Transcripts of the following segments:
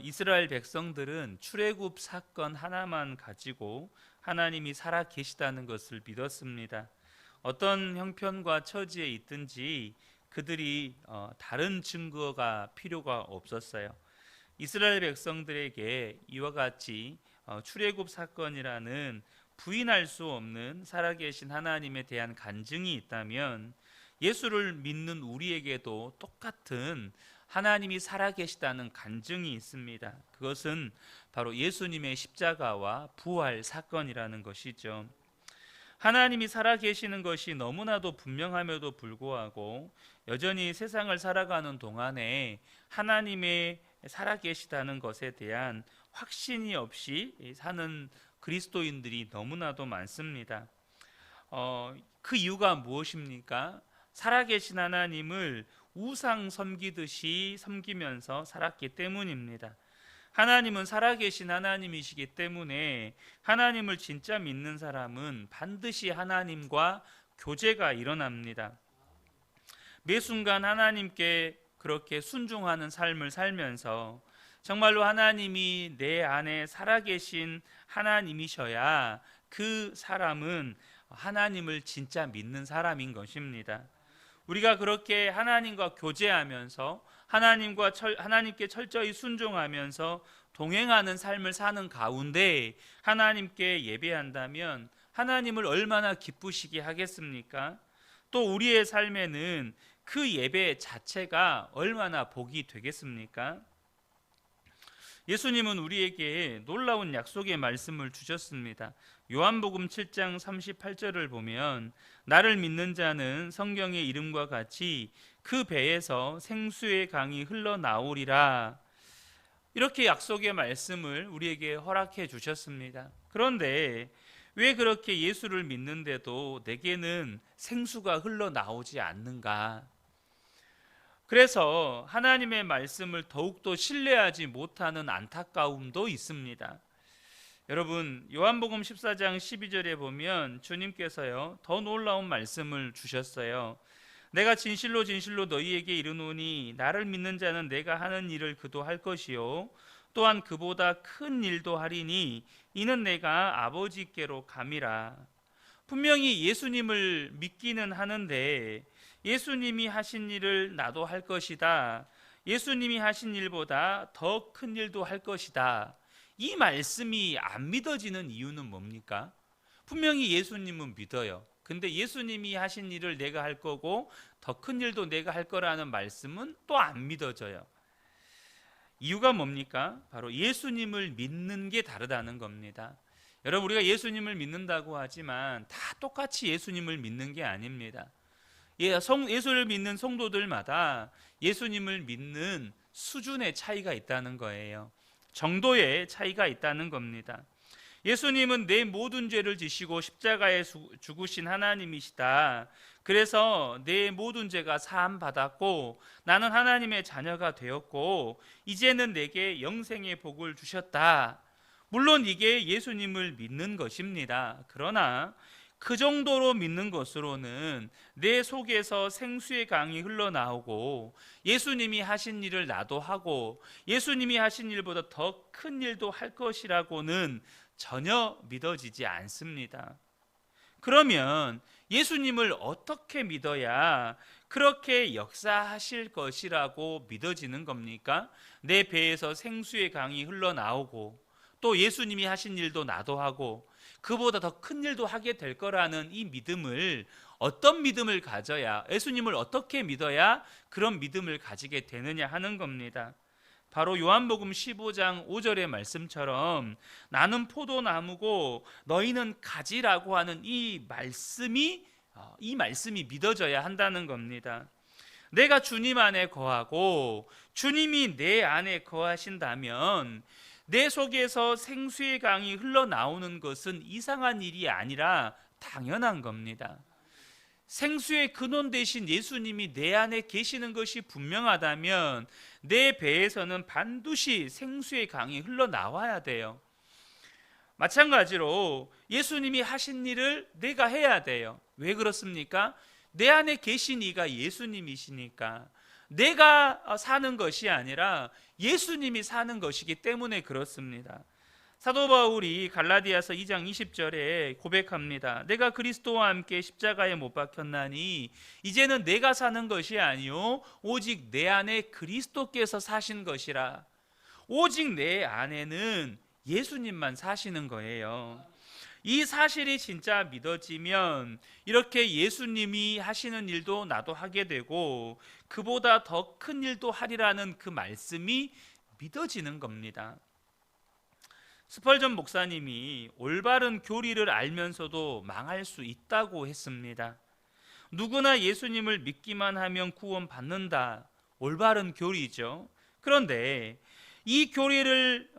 이스라엘 백성들은 출애굽 사건 하나만 가지고 하나님이 살아 계시다는 것을 믿었습니다. 어떤 형편과 처지에 있든지 그들이 다른 증거가 필요가 없었어요. 이스라엘 백성들에게 이와 같이 출애굽 사건이라는 부인할 수 없는 살아계신 하나님에 대한 간증이 있다면 예수를 믿는 우리에게도 똑같은 하나님이 살아계시다는 간증이 있습니다. 그것은 바로 예수님의 십자가와 부활 사건이라는 것이죠. 하나님이 살아계시는 것이 너무나도 분명함에도 불구하고 여전히 세상을 살아가는 동안에 하나님의 살아계시다는 것에 대한 확신이 없이 사는 그리스도인들이 너무나도 많습니다. 그 이유가 무엇입니까? 살아계신 하나님을 우상 섬기듯이 섬기면서 살았기 때문입니다. 하나님은 살아계신 하나님이시기 때문에 하나님을 진짜 믿는 사람은 반드시 하나님과 교제가 일어납니다. 매 순간 하나님께 그렇게 순종하는 삶을 살면서 정말로 하나님이 내 안에 살아계신 하나님이셔야 그 사람은 하나님을 진짜 믿는 사람인 것입니다. 우리가 그렇게 하나님과 교제하면서 하나님께 철저히 순종하면서 동행하는 삶을 사는 가운데 하나님께 예배한다면 하나님을 얼마나 기쁘시게 하겠습니까? 또 우리의 삶에는 그 예배 자체가 얼마나 복이 되겠습니까? 예수님은 우리에게 놀라운 약속의 말씀을 주셨습니다. 요한복음 7장 38절을 보면 나를 믿는 자는 성경의 이름과 같이 그 배에서 생수의 강이 흘러나오리라. 이렇게 약속의 말씀을 우리에게 허락해 주셨습니다. 그런데 왜 그렇게 예수를 믿는데도 내게는 생수가 흘러나오지 않는가? 그래서 하나님의 말씀을 더욱더 신뢰하지 못하는 안타까움도 있습니다. 여러분, 요한복음 14장 12절에 보면 주님께서요 더 놀라운 말씀을 주셨어요. 내가 진실로 진실로 너희에게 이르노니 나를 믿는 자는 내가 하는 일을 그도 할 것이요 또한 그보다 큰 일도 하리니 이는 내가 아버지께로 감이라. 분명히 예수님을 믿기는 하는데 예수님이 하신 일을 나도 할 것이다. 예수님이 하신 일보다 더 큰 일도 할 것이다. 이 말씀이 안 믿어지는 이유는 뭡니까? 분명히 예수님은 믿어요. 근데 예수님이 하신 일을 내가 할 거고 더 큰 일도 내가 할 거라는 말씀은 또 안 믿어져요. 이유가 뭡니까? 바로 예수님을 믿는 게 다르다는 겁니다. 여러분, 우리가 예수님을 믿는다고 하지만 다 똑같이 예수님을 믿는 게 아닙니다. 예수를 믿는 성도들마다 예수님을 믿는 수준의 차이가 있다는 거예요. 정도의 차이가 있다는 겁니다. 예수님은 내 모든 죄를 지시고 십자가에 죽으신 하나님이시다. 그래서 내 모든 죄가 사함 받았고 나는 하나님의 자녀가 되었고 이제는 내게 영생의 복을 주셨다. 물론 이게 예수님을 믿는 것입니다. 그러나 그 정도로 믿는 것으로는 내 속에서 생수의 강이 흘러나오고 예수님이 하신 일을 나도 하고 예수님이 하신 일보다 더 큰 일도 할 것이라고는 전혀 믿어지지 않습니다. 그러면 예수님을 어떻게 믿어야 그렇게 역사하실 것이라고 믿어지는 겁니까? 내 배에서 생수의 강이 흘러나오고 또 예수님이 하신 일도 나도 하고 그보다 더 큰 일도 하게 될 거라는 이 믿음을 어떤 믿음을 가져야, 예수님을 어떻게 믿어야 그런 믿음을 가지게 되느냐 하는 겁니다. 바로 요한복음 15장 5절의 말씀처럼 나는 포도나무고 너희는 가지라고 하는 이 말씀이 믿어져야 한다는 겁니다. 내가 주님 안에 거하고 주님이 내 안에 거하신다면 내 속에서 생수의 강이 흘러나오는 것은 이상한 일이 아니라 당연한 겁니다. 생수의 근원 되신 예수님이 내 안에 계시는 것이 분명하다면 내 배에서는 반드시 생수의 강이 흘러나와야 돼요. 마찬가지로 예수님이 하신 일을 내가 해야 돼요. 왜 그렇습니까? 내 안에 계신 이가 예수님이시니까. 내가 사는 것이 아니라 예수님이 사는 것이기 때문에 그렇습니다. 사도 바울이 갈라디아서 2장 20절에 고백합니다. 내가 그리스도와 함께 십자가에 못 박혔나니 이제는 내가 사는 것이 아니요 오직 내 안에 그리스도께서 사신 것이라. 오직 내 안에는 예수님만 사시는 거예요. 이 사실이 진짜 믿어지면 이렇게 예수님이 하시는 일도 나도 하게 되고 그보다 더 큰 일도 하리라는 그 말씀이 믿어지는 겁니다. 스펄전 목사님이 올바른 교리를 알면서도 망할 수 있다고 했습니다. 누구나 예수님을 믿기만 하면 구원받는다. 올바른 교리죠. 그런데 이 교리를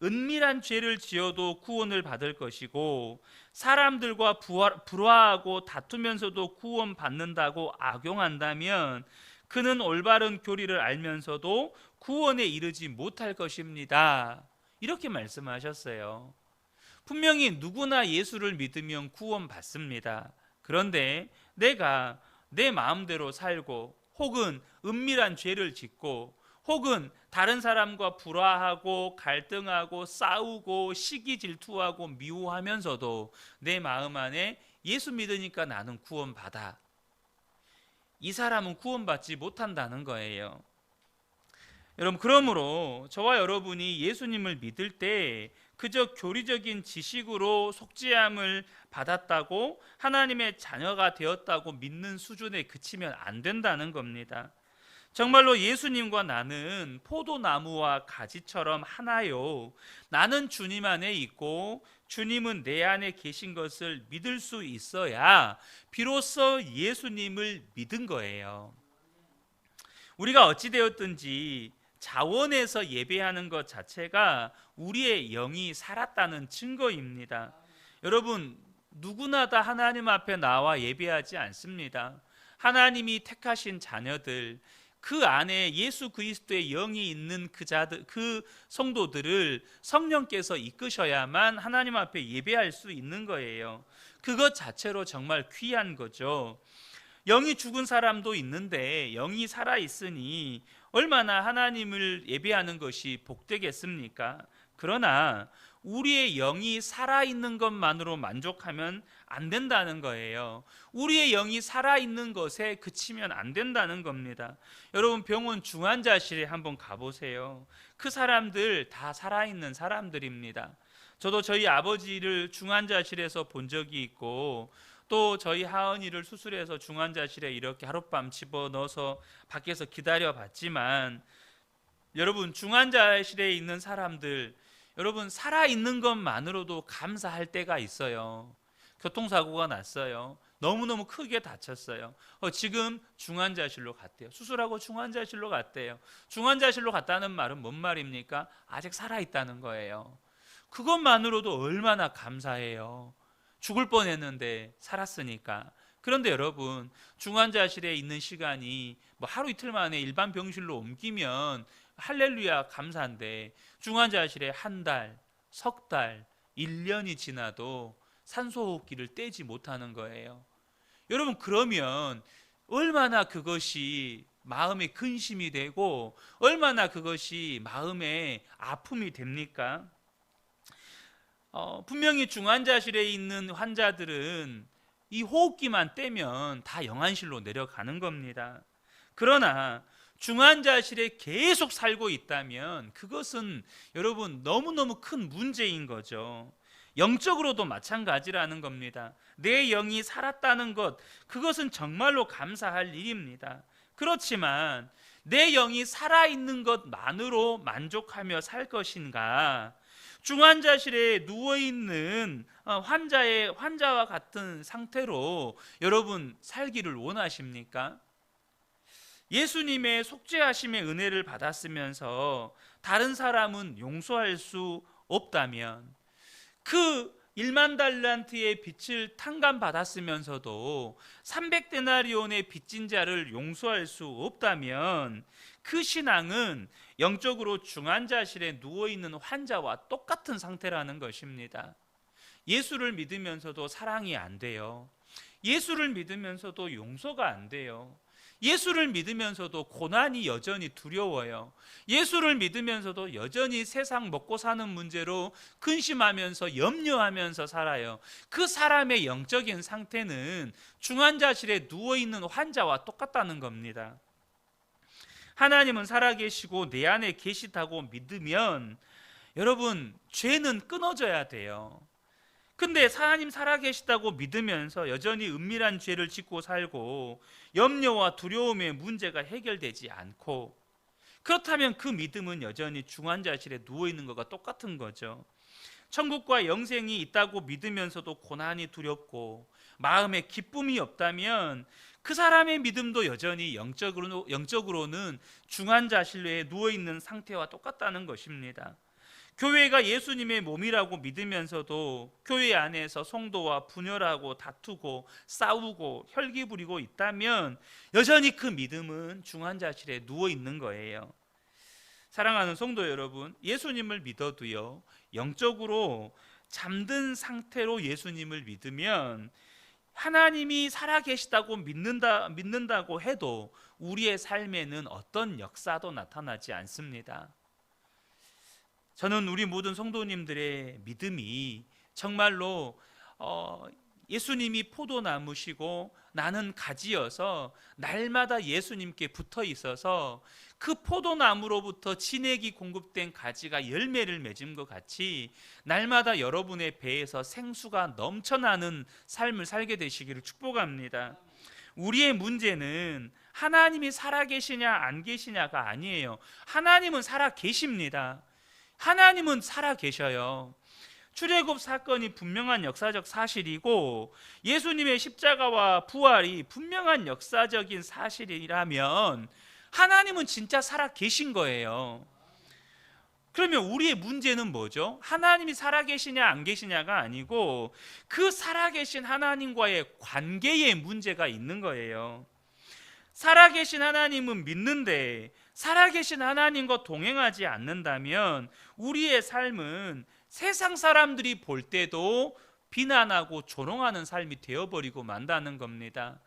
은밀한 죄를 지어도 구원을 받을 것이고 사람들과 불화하고 다투면서도 구원받는다고 악용한다면 그는 올바른 교리를 알면서도 구원에 이르지 못할 것입니다. 이렇게 말씀하셨어요. 분명히 누구나 예수를 믿으면 구원받습니다. 그런데 내가 내 마음대로 살고 혹은 은밀한 죄를 짓고 혹은 다른 사람과 불화하고 갈등하고 싸우고 시기 질투하고 미워하면서도 내 마음 안에 예수 믿으니까 나는 구원받아. 이 사람은 구원받지 못한다는 거예요. 여러분, 그러므로 저와 여러분이 예수님을 믿을 때 그저 교리적인 지식으로 속죄함을 받았다고 하나님의 자녀가 되었다고 믿는 수준에 그치면 안 된다는 겁니다. 정말로 예수님과 나는 포도나무와 가지처럼 하나요. 나는 주님 안에 있고 주님은 내 안에 계신 것을 믿을 수 있어야 비로소 예수님을 믿은 거예요. 우리가 어찌되었든지 자원에서 예배하는 것 자체가 우리의 영이 살았다는 증거입니다. 여러분, 누구나 다 하나님 앞에 나와 예배하지 않습니다. 하나님이 택하신 자녀들, 그 안에 예수 그리스도의 영이 있는 그 성도들을 성령께서 이끄셔야만 하나님 앞에 예배할 수 있는 거예요. 그것 자체로 정말 귀한 거죠. 영이 죽은 사람도 있는데 영이 살아있으니 얼마나 하나님을 예배하는 것이 복되겠습니까? 그러나 우리의 영이 살아있는 것만으로 만족하면 안 된다는 거예요. 우리의 영이 살아있는 것에 그치면 안 된다는 겁니다. 여러분, 병원 중환자실에 한번 가보세요. 그 사람들 다 살아있는 사람들입니다. 저도 저희 아버지를 중환자실에서 본 적이 있고 또 저희 하은이를 수술해서 중환자실에 이렇게 하룻밤 집어넣어서 밖에서 기다려봤지만 여러분, 중환자실에 있는 사람들, 여러분, 살아있는 것만으로도 감사할 때가 있어요. 교통사고가 났어요. 너무너무 크게 다쳤어요. 지금 중환자실로 갔대요. 수술하고 중환자실로 갔대요. 중환자실로 갔다는 말은 뭔 말입니까? 아직 살아있다는 거예요. 그것만으로도 얼마나 감사해요. 죽을 뻔했는데 살았으니까. 그런데 여러분, 중환자실에 있는 시간이 뭐 하루 이틀 만에 일반 병실로 옮기면 할렐루야 감사한데 중환자실에 한 달, 석 달, 1년이 지나도 산소호흡기를 떼지 못하는 거예요. 여러분, 그러면 얼마나 그것이 마음의 근심이 되고 얼마나 그것이 마음의 아픔이 됩니까? 분명히 중환자실에 있는 환자들은 이 호흡기만 떼면 다 영안실로 내려가는 겁니다. 그러나 중환자실에 계속 살고 있다면 그것은 여러분 너무너무 큰 문제인 거죠. 영적으로도 마찬가지라는 겁니다. 내 영이 살았다는 것, 그것은 정말로 감사할 일입니다. 그렇지만 내 영이 살아있는 것만으로 만족하며 살 것인가? 중환자실에 누워있는 환자와 같은 상태로 여러분 살기를 원하십니까? 예수님의 속죄하심의 은혜를 받았으면서 다른 사람은 용서할 수 없다면, 그 1만 달란트의 빚을 탕감받았으면서도 300데나리온의 빚진 자를 용서할 수 없다면 그 신앙은 영적으로 중환자실에 누워있는 환자와 똑같은 상태라는 것입니다. 예수를 믿으면서도 사랑이 안 돼요. 예수를 믿으면서도 용서가 안 돼요. 예수를 믿으면서도 고난이 여전히 두려워요. 예수를 믿으면서도 여전히 세상 먹고 사는 문제로 근심하면서 염려하면서 살아요. 그 사람의 영적인 상태는 중환자실에 누워있는 환자와 똑같다는 겁니다. 하나님은 살아계시고 내 안에 계시다고 믿으면 여러분, 죄는 끊어져야 돼요. 근데 하나님 살아계시다고 믿으면서 여전히 은밀한 죄를 짓고 살고 염려와 두려움의 문제가 해결되지 않고, 그렇다면 그 믿음은 여전히 중환자실에 누워있는 것과 똑같은 거죠. 천국과 영생이 있다고 믿으면서도 고난이 두렵고 마음에 기쁨이 없다면 그 사람의 믿음도 여전히 영적으로는 중환자실에 누워있는 상태와 똑같다는 것입니다. 교회가 예수님의 몸이라고 믿으면서도 교회 안에서 성도와 분열하고 다투고 싸우고 혈기 부리고 있다면 여전히 그 믿음은 중환자실에 누워있는 거예요. 사랑하는 성도 여러분, 예수님을 믿어도요, 영적으로 잠든 상태로 예수님을 믿으면 하나님이 살아계시다고 믿는다고 해도 우리의 삶에는 어떤 역사도 나타나지 않습니다. 저는 우리 모든 성도님들의 믿음이 정말로 예수님이 포도나무시고 나는 가지여서 날마다 예수님께 붙어 있어서 그 포도나무로부터 진액이 공급된 가지가 열매를 맺은 것 같이 날마다 여러분의 배에서 생수가 넘쳐나는 삶을 살게 되시기를 축복합니다. 우리의 문제는 하나님이 살아계시냐 안 계시냐가 아니에요. 하나님은 살아계십니다. 하나님은 살아계셔요. 출애굽 사건이 분명한 역사적 사실이고 예수님의 십자가와 부활이 분명한 역사적인 사실이라면 하나님은 진짜 살아계신 거예요. 그러면 우리의 문제는 뭐죠? 하나님이 살아계시냐 안 계시냐가 아니고 그 살아계신 하나님과의 관계에 문제가 있는 거예요. 살아계신 하나님은 믿는데 살아계신 하나님과 동행하지 않는다면 우리의 삶은 세상 사람들이 볼 때도 비난하고 조롱하는 삶이 되어버리고 만다는 겁니다.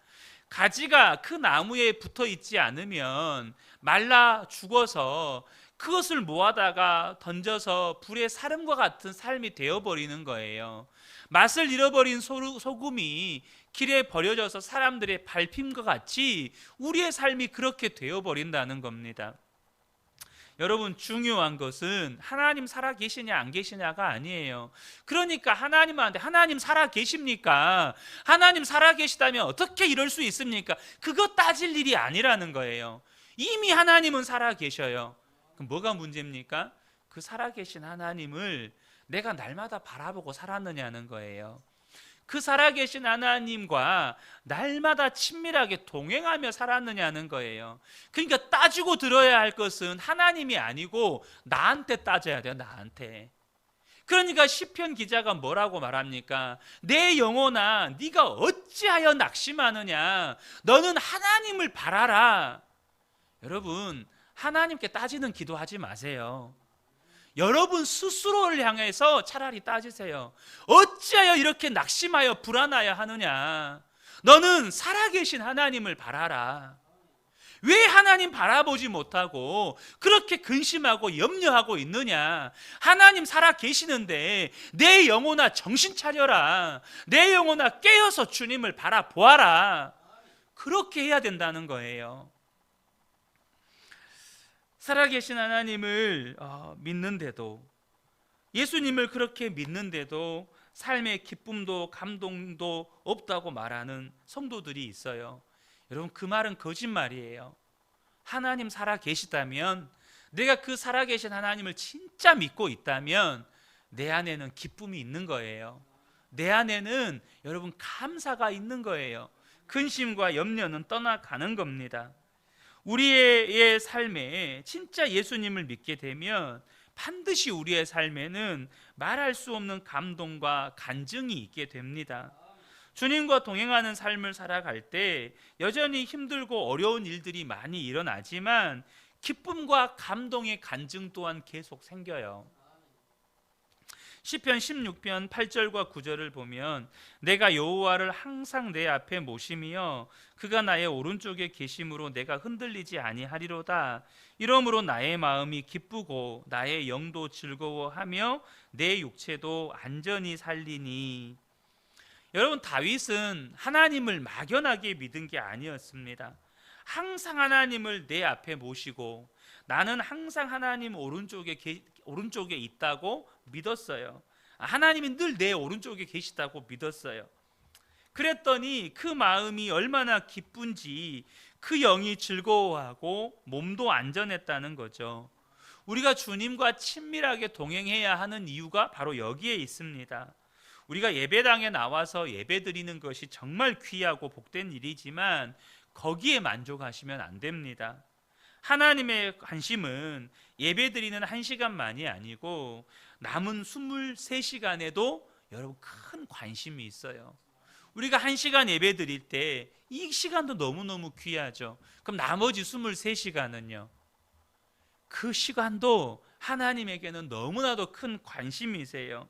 가지가 그 나무에 붙어 있지 않으면 말라 죽어서 그것을 모아다가 던져서 불에 사름과 같은 삶이 되어버리는 거예요. 맛을 잃어버린 소금이 길에 버려져서 사람들의 밟힘과 같이 우리의 삶이 그렇게 되어버린다는 겁니다. 여러분, 중요한 것은 하나님 살아계시냐 안 계시냐가 아니에요. 그러니까 하나님한테 하나님 살아계십니까? 하나님 살아계시다면 어떻게 이럴 수 있습니까? 그거 따질 일이 아니라는 거예요. 이미 하나님은 살아계셔요. 그럼 뭐가 문제입니까? 그 살아계신 하나님을 내가 날마다 바라보고 살았느냐는 거예요. 그 살아계신 하나님과 날마다 친밀하게 동행하며 살았느냐는 거예요. 그러니까 따지고 들어야 할 것은 하나님이 아니고 나한테 따져야 돼요. 나한테. 그러니까 시편 기자가 뭐라고 말합니까? 내 영혼아, 네가 어찌하여 낙심하느냐? 너는 하나님을 바라라. 여러분, 하나님께 따지는 기도하지 마세요. 여러분 스스로를 향해서 차라리 따지세요. 어찌하여 이렇게 낙심하여 불안하여 하느냐? 너는 살아계신 하나님을 바라라. 왜 하나님 바라보지 못하고 그렇게 근심하고 염려하고 있느냐? 하나님 살아계시는데 내 영혼아 정신 차려라. 내 영혼아 깨어서 주님을 바라보아라. 그렇게 해야 된다는 거예요. 살아계신 하나님을 믿는데도, 예수님을 그렇게 믿는데도 삶의 기쁨도 감동도 없다고 말하는 성도들이 있어요. 여러분, 그 말은 거짓말이에요. 하나님 살아계시다면, 내가 그 살아계신 하나님을 진짜 믿고 있다면 내 안에는 기쁨이 있는 거예요. 내 안에는 여러분 감사가 있는 거예요. 근심과 염려는 떠나가는 겁니다. 우리의 삶에 진짜 예수님을 믿게 되면 반드시 우리의 삶에는 말할 수 없는 감동과 간증이 있게 됩니다. 주님과 동행하는 삶을 살아갈 때 여전히 힘들고 어려운 일들이 많이 일어나지만 기쁨과 감동의 간증 또한 계속 생겨요. 시편 16편 8절과 9절을 보면 내가 여호와를 항상 내 앞에 모심이여 그가 나의 오른쪽에 계심으로 내가 흔들리지 아니하리로다. 이러므로 나의 마음이 기쁘고 나의 영도 즐거워하며 내 육체도 안전히 살리니. 여러분, 다윗은 하나님을 막연하게 믿은 게 아니었습니다. 항상 하나님을 내 앞에 모시고 나는 항상 하나님 오른쪽에 있다고 믿었어요. 하나님이 늘 내 오른쪽에 계시다고 믿었어요. 그랬더니 그 마음이 얼마나 기쁜지 그 영이 즐거워하고 몸도 안전했다는 거죠. 우리가 주님과 친밀하게 동행해야 하는 이유가 바로 여기에 있습니다. 우리가 예배당에 나와서 예배드리는 것이 정말 귀하고 복된 일이지만 거기에 만족하시면 안 됩니다. 하나님의 관심은 예배드리는 1시간만이 아니고 남은 23시간에도 여러분 큰 관심이 있어요. 우리가 1시간 예배드릴 때 이 시간도 너무너무 귀하죠. 그럼 나머지 23시간은요? 그 시간도 하나님에게는 너무나도 큰 관심이세요.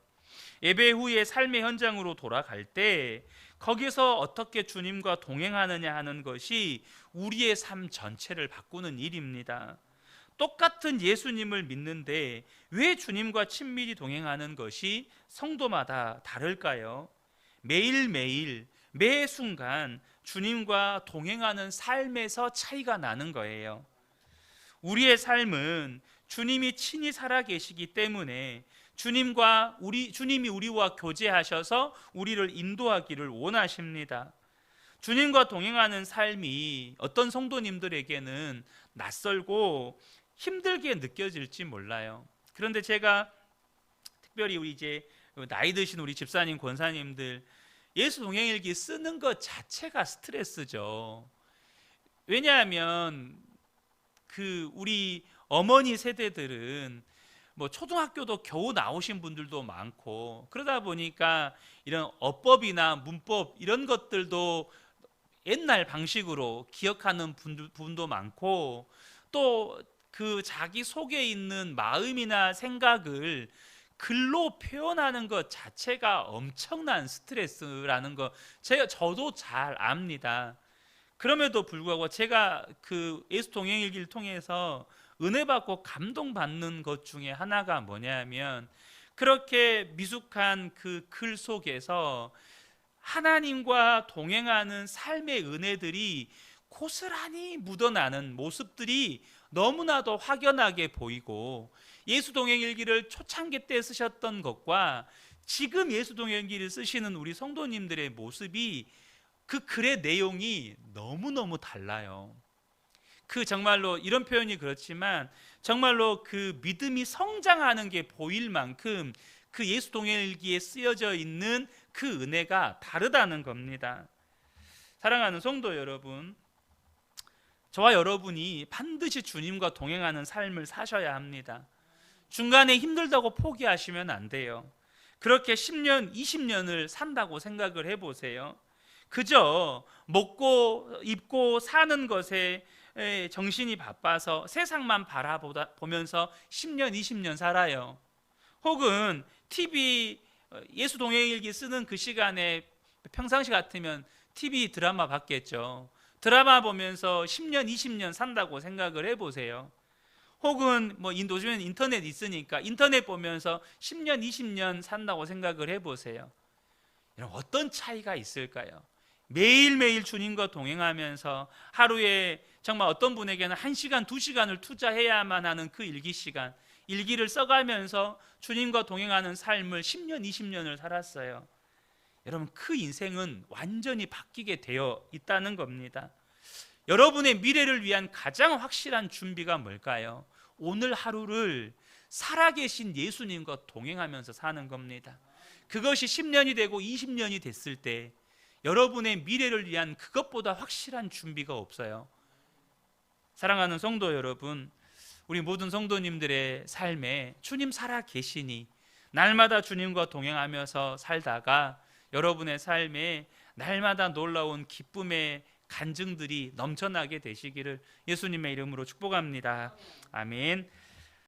예배 후에 삶의 현장으로 돌아갈 때 거기서 어떻게 주님과 동행하느냐 하는 것이 우리의 삶 전체를 바꾸는 일입니다. 똑같은 예수님을 믿는데 왜 주님과 친밀히 동행하는 것이 성도마다 다를까요? 매일매일 매 순간 주님과 동행하는 삶에서 차이가 나는 거예요. 우리의 삶은 주님이 친히 살아계시기 때문에 주님이 우리와 교제하셔서 우리를 인도하기를 원하십니다. 주님과 동행하는 삶이 어떤 성도님들에게는 낯설고 힘들게 느껴질지 몰라요. 그런데 제가 특별히 우리 이제 나이 드신 우리 집사님, 권사님들 예수 동행일기 쓰는 것 자체가 스트레스죠. 왜냐하면 우리 어머니 세대들은 뭐 초등학교도 겨우 나오신 분들도 많고 그러다 보니까 이런 어법이나 문법 이런 것들도 옛날 방식으로 기억하는 분도 많고 또 그 자기 속에 있는 마음이나 생각을 글로 표현하는 것 자체가 엄청난 스트레스라는 거 저도 잘 압니다. 그럼에도 불구하고 제가 그 예수 동행일기를 통해서 은혜 받고 감동받는 것 중에 하나가 뭐냐면 그렇게 미숙한 그 글 속에서 하나님과 동행하는 삶의 은혜들이 고스란히 묻어나는 모습들이 너무나도 확연하게 보이고 예수 동행일기를 초창기 때 쓰셨던 것과 지금 예수 동행일기를 쓰시는 우리 성도님들의 모습이 그 글의 내용이 너무너무 달라요. 정말로 이런 표현이 그렇지만 정말로 그 믿음이 성장하는 게 보일 만큼 그 예수 동행일기에 쓰여져 있는 그 은혜가 다르다는 겁니다. 사랑하는 성도 여러분, 저와 여러분이 반드시 주님과 동행하는 삶을 사셔야 합니다. 중간에 힘들다고 포기하시면 안 돼요. 그렇게 10년, 20년을 산다고 생각을 해보세요. 그저 먹고 입고 사는 것에 정신이 바빠서 세상만 바라보면서 10년, 20년 살아요. 혹은 TV 예수 동행일기 쓰는 그 시간에 평상시 같으면 TV 드라마 봤겠죠. 드라마 보면서 10년, 20년 산다고 생각을 해보세요. 혹은 요즘엔 인터넷 있으니까 인터넷 보면서 10년, 20년 산다고 생각을 해보세요. 여러분, 어떤 차이가 있을까요? 매일매일 주님과 동행하면서 하루에 정말 어떤 분에게는 1시간, 2시간을 투자해야만 하는 그 일기시간, 일기를 써가면서 주님과 동행하는 삶을 10년, 20년을 살았어요. 여러분, 그 인생은 완전히 바뀌게 되어 있다는 겁니다. 여러분의 미래를 위한 가장 확실한 준비가 뭘까요? 오늘 하루를 살아계신 예수님과 동행하면서 사는 겁니다. 그것이 10년이 되고 20년이 됐을 때 여러분의 미래를 위한 그것보다 확실한 준비가 없어요. 사랑하는 성도 여러분, 우리 모든 성도님들의 삶에 주님 살아 계시니 날마다 주님과 동행하면서 살다가 여러분의 삶에 날마다 놀라운 기쁨의 간증들이 넘쳐나게 되시기를 예수님의 이름으로 축복합니다. 아멘.